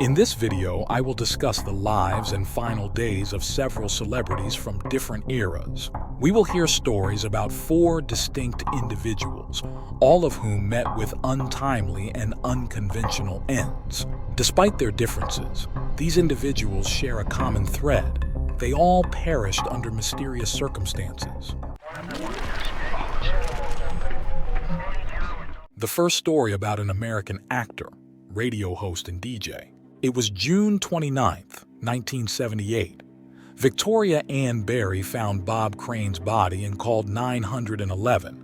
In this video, I will discuss the lives and final days of several celebrities from different eras. We will hear stories about 4 distinct individuals, all of whom met with untimely and unconventional ends. Despite their differences, these individuals share a common thread. They all perished under mysterious circumstances. The first story about an American actor, radio host, and DJ. It was June 29, 1978. Victoria Ann Berry found Bob Crane's body and called 911.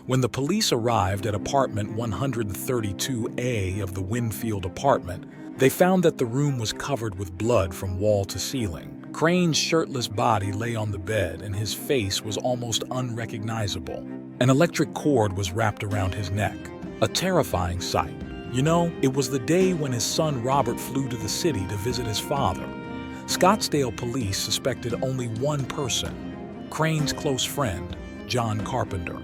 When the police arrived at apartment 132A of the Winfield apartment, they found that the room was covered with blood from wall to ceiling. Crane's shirtless body lay on the bed and his face was almost unrecognizable. An electric cord was wrapped around his neck. A terrifying sight. You know, it was the day when his son Robert flew to the city to visit his father. Scottsdale police suspected only one person, Crane's close friend, John Carpenter.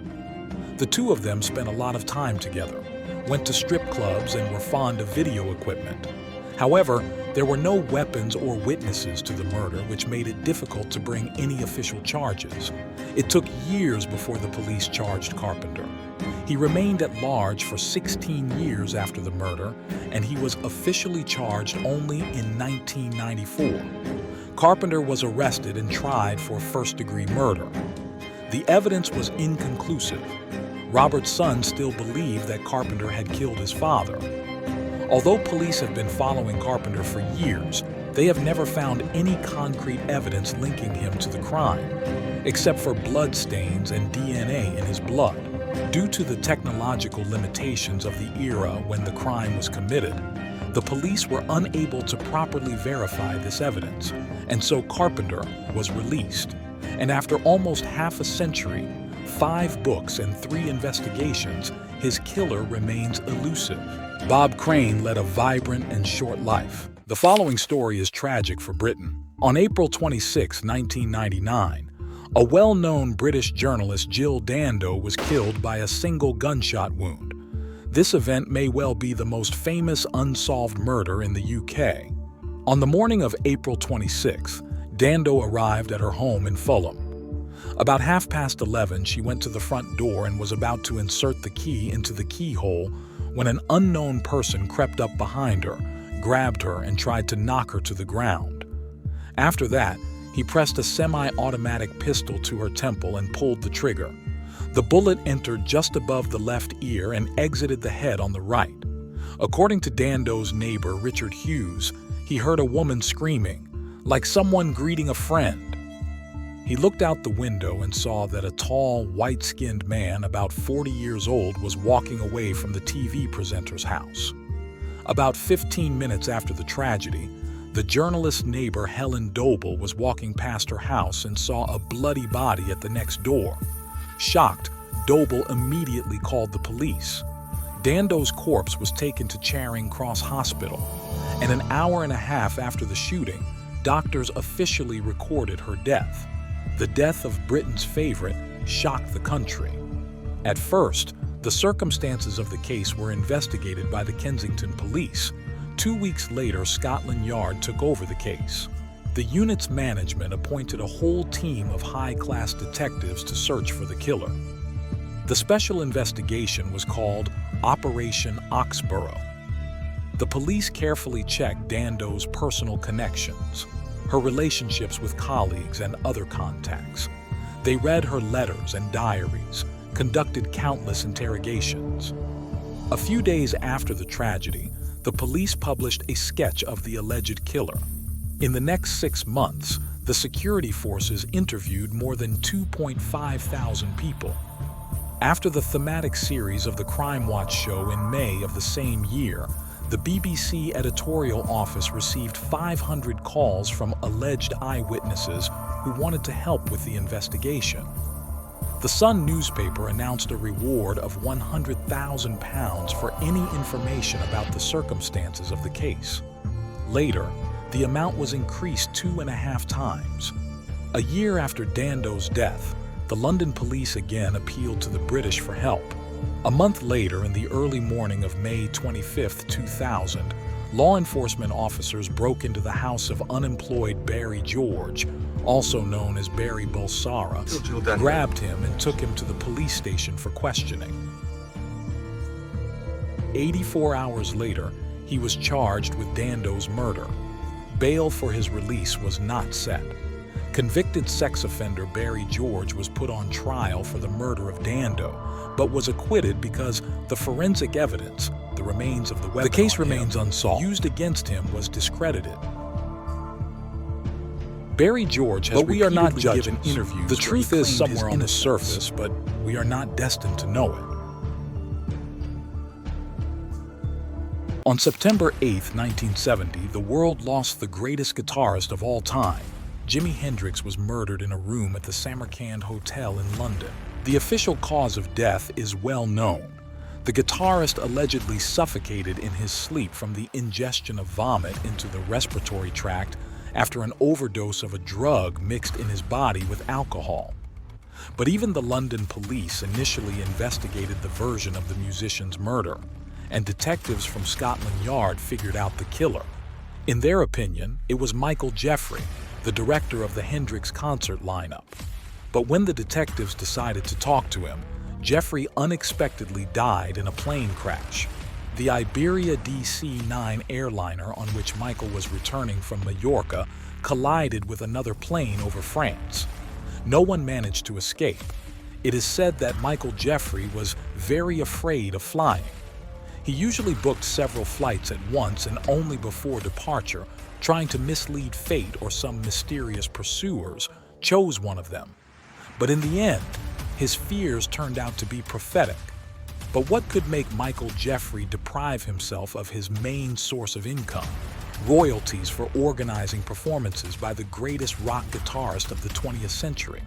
The two of them spent a lot of time together, went to strip clubs, and were fond of video equipment. However, there were no weapons or witnesses to the murder, which made it difficult to bring any official charges. It took years before the police charged Carpenter. He remained at large for 16 years after the murder, and he was officially charged only in 1994. Carpenter was arrested and tried for first-degree murder. The evidence was inconclusive. Robert's son still believed that Carpenter had killed his father. Although police have been following Carpenter for years, they have never found any concrete evidence linking him to the crime, except for blood stains and DNA in his blood. Due to the technological limitations of the era when the crime was committed, the police were unable to properly verify this evidence, and so Carpenter was released. And after almost half a century, 5 books and 3 investigations, his killer remains elusive. Bob Crane led a vibrant and short life. The following story is tragic for Britain. On April 26, 1999, a well-known British journalist, Jill Dando, was killed by a single gunshot wound. This event may well be the most famous unsolved murder in the UK. On the morning of April 26, Dando arrived at her home in Fulham. About 11:30, she went to the front door and was about to insert the key into the keyhole when an unknown person crept up behind her, grabbed her, and tried to knock her to the ground. After that, he pressed a semi-automatic pistol to her temple and pulled the trigger. The bullet entered just above the left ear and exited the head on the right. According to Dando's neighbor, Richard Hughes, he heard a woman screaming, like someone greeting a friend. He looked out the window and saw that a tall, white-skinned man about 40 years old was walking away from the TV presenter's house. About 15 minutes after the tragedy, the journalist's neighbor, Helen Doble, was walking past her house and saw a bloody body at the next door. Shocked, Doble immediately called the police. Dando's corpse was taken to Charing Cross Hospital, and an hour and a half after the shooting, doctors officially recorded her death. The death of Britain's favorite shocked the country. At first, the circumstances of the case were investigated by the Kensington Police. 2 weeks later, Scotland Yard took over the case. The unit's management appointed a whole team of high-class detectives to search for the killer. The special investigation was called Operation Oxborough. The police carefully checked Dando's personal connections, her relationships with colleagues and other contacts. They read her letters and diaries, conducted countless interrogations. A few days after the tragedy, the police published a sketch of the alleged killer. In the next 6 months, the security forces interviewed more than 2,500 people. After the thematic series of the Crime Watch show in May of the same year, the BBC editorial office received 500 calls from alleged eyewitnesses who wanted to help with the investigation. The Sun newspaper announced a reward of £100,000 for any information about the circumstances of the case. Later, the amount was increased 2.5 times. A year after Dando's death, the London police again appealed to the British for help. A month later, in the early morning of May 25, 2000, law enforcement officers broke into the house of unemployed Barry George, also known as Barry Bulsara, grabbed him and took him to the police station for questioning. 84 hours later, he was charged with Dando's murder. Bail for his release was not set. Convicted sex offender Barry George was put on trial for the murder of Dando, but was acquitted because the forensic evidence, the remains of the weapon, the case remains unsolved, used against him was discredited. Barry George has we are not judging interviews. The truth is somewhere on the surface, but we are not destined to know it. On September 8, 1970, the world lost the greatest guitarist of all time. Jimi Hendrix was murdered in a room at the Samarkand Hotel in London. The official cause of death is well known. The guitarist allegedly suffocated in his sleep from the ingestion of vomit into the respiratory tract after an overdose of a drug mixed in his body with alcohol. But even the London police initially investigated the version of the musician's murder, and detectives from Scotland Yard figured out the killer. In their opinion, it was Michael Jeffrey, the director of the Hendrix concert lineup. But when the detectives decided to talk to him, Jeffrey unexpectedly died in a plane crash. The Iberia DC-9 airliner on which Michael was returning from Mallorca collided with another plane over France. No one managed to escape. It is said that Michael Jeffrey was very afraid of flying. He usually booked several flights at once and only before departure, trying to mislead fate or some mysterious pursuers, chose one of them. But in the end, his fears turned out to be prophetic. But what could make Michael Jeffrey deprive himself of his main source of income, royalties for organizing performances by the greatest rock guitarist of the 20th century?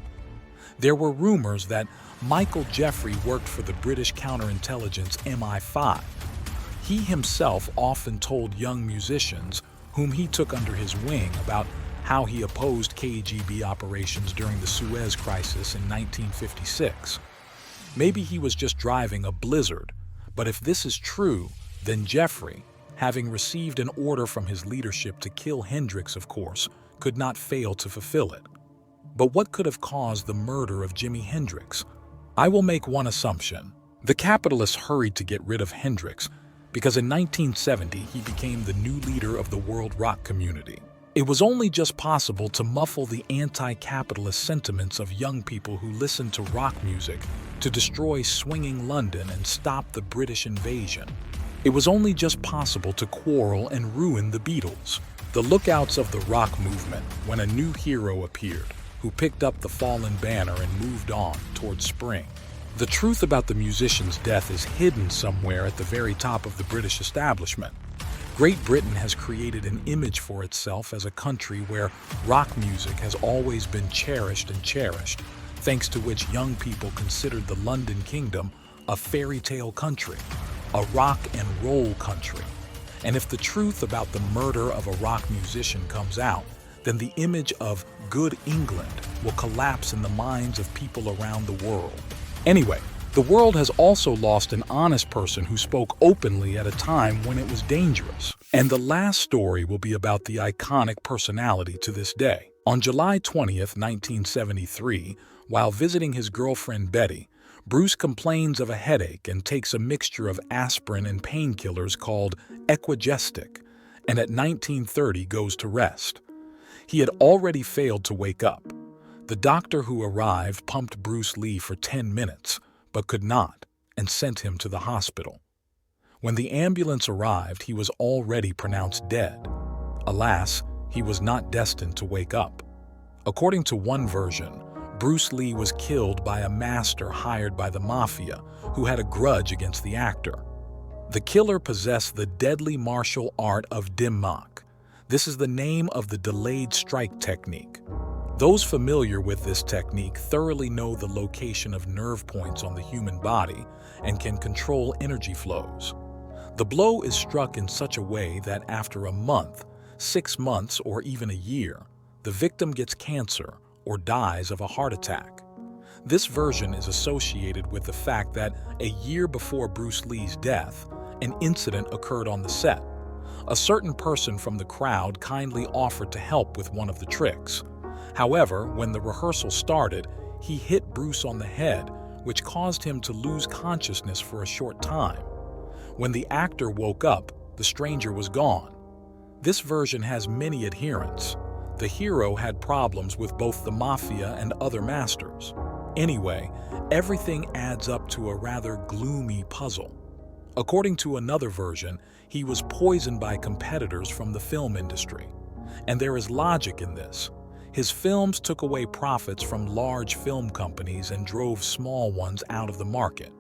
There were rumors that Michael Jeffrey worked for the British counterintelligence MI5. He himself often told young musicians whom he took under his wing about how he opposed KGB operations during the Suez Crisis in 1956. Maybe he was just driving a blizzard, but if this is true, then Jeffrey, having received an order from his leadership to kill Hendrix, of course, could not fail to fulfill it. But what could have caused the murder of Jimi Hendrix? I will make one assumption. The capitalists hurried to get rid of Hendrix because in 1970 he became the new leader of the world rock community. It was only just possible to muffle the anti-capitalist sentiments of young people who listened to rock music to destroy swinging London and stop the British invasion. It was only just possible to quarrel and ruin the Beatles, the lookouts of the rock movement, when a new hero appeared, who picked up the fallen banner and moved on towards spring. The truth about the musician's death is hidden somewhere at the very top of the British establishment. Great Britain has created an image for itself as a country where rock music has always been cherished, thanks to which young people considered the London Kingdom a fairy tale country, a rock and roll country. And if the truth about the murder of a rock musician comes out, then the image of good England will collapse in the minds of people around the world. Anyway, the world has also lost an honest person who spoke openly at a time when it was dangerous. And the last story will be about the iconic personality to this day. On July 20th, 1973, while visiting his girlfriend Betty, Bruce complains of a headache and takes a mixture of aspirin and painkillers called Equigestic, and at 19:30 goes to rest. He had already failed to wake up. The doctor who arrived pumped Bruce Lee for 10 minutes, but could not, and sent him to the hospital. When the ambulance arrived, he was already pronounced dead. Alas, he was not destined to wake up. According to one version, Bruce Lee was killed by a master hired by the mafia who had a grudge against the actor. The killer possessed the deadly martial art of dim mak. This is the name of the delayed strike technique. Those familiar with this technique thoroughly know the location of nerve points on the human body and can control energy flows. The blow is struck in such a way that after a month, 6 months, or even a year, the victim gets cancer or dies of a heart attack. This version is associated with the fact that a year before Bruce Lee's death, an incident occurred on the set. A certain person from the crowd kindly offered to help with one of the tricks. However, when the rehearsal started, he hit Bruce on the head, which caused him to lose consciousness for a short time. When the actor woke up, the stranger was gone. This version has many adherents. The hero had problems with both the mafia and other masters. Anyway, everything adds up to a rather gloomy puzzle. According to another version, he was poisoned by competitors from the film industry. And there is logic in this. His films took away profits from large film companies and drove small ones out of the market.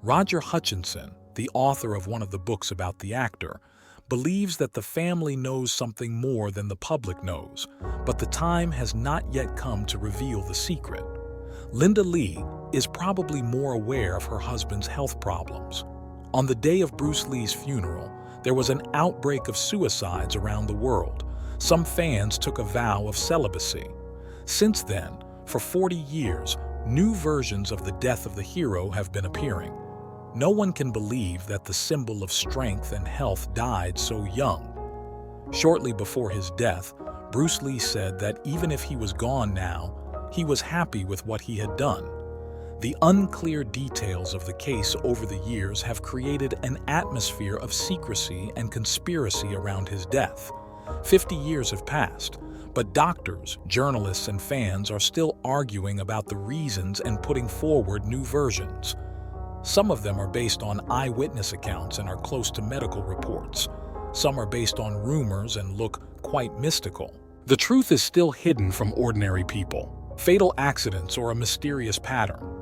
Roger Hutchinson, the author of one of the books about the actor, believes that the family knows something more than the public knows, but the time has not yet come to reveal the secret. Linda Lee is probably more aware of her husband's health problems. On the day of Bruce Lee's funeral, there was an outbreak of suicides around the world. Some fans took a vow of celibacy. Since then, for 40 years, new versions of the death of the hero have been appearing. No one can believe that the symbol of strength and health died so young. Shortly before his death, Bruce Lee said that even if he was gone now, he was happy with what he had done. The unclear details of the case over the years have created an atmosphere of secrecy and conspiracy around his death. 50 years have passed, but doctors, journalists, and fans are still arguing about the reasons and putting forward new versions. Some of them are based on eyewitness accounts and are close to medical reports. Some are based on rumors and look quite mystical. The truth is still hidden from ordinary people. Fatal accidents or a mysterious pattern.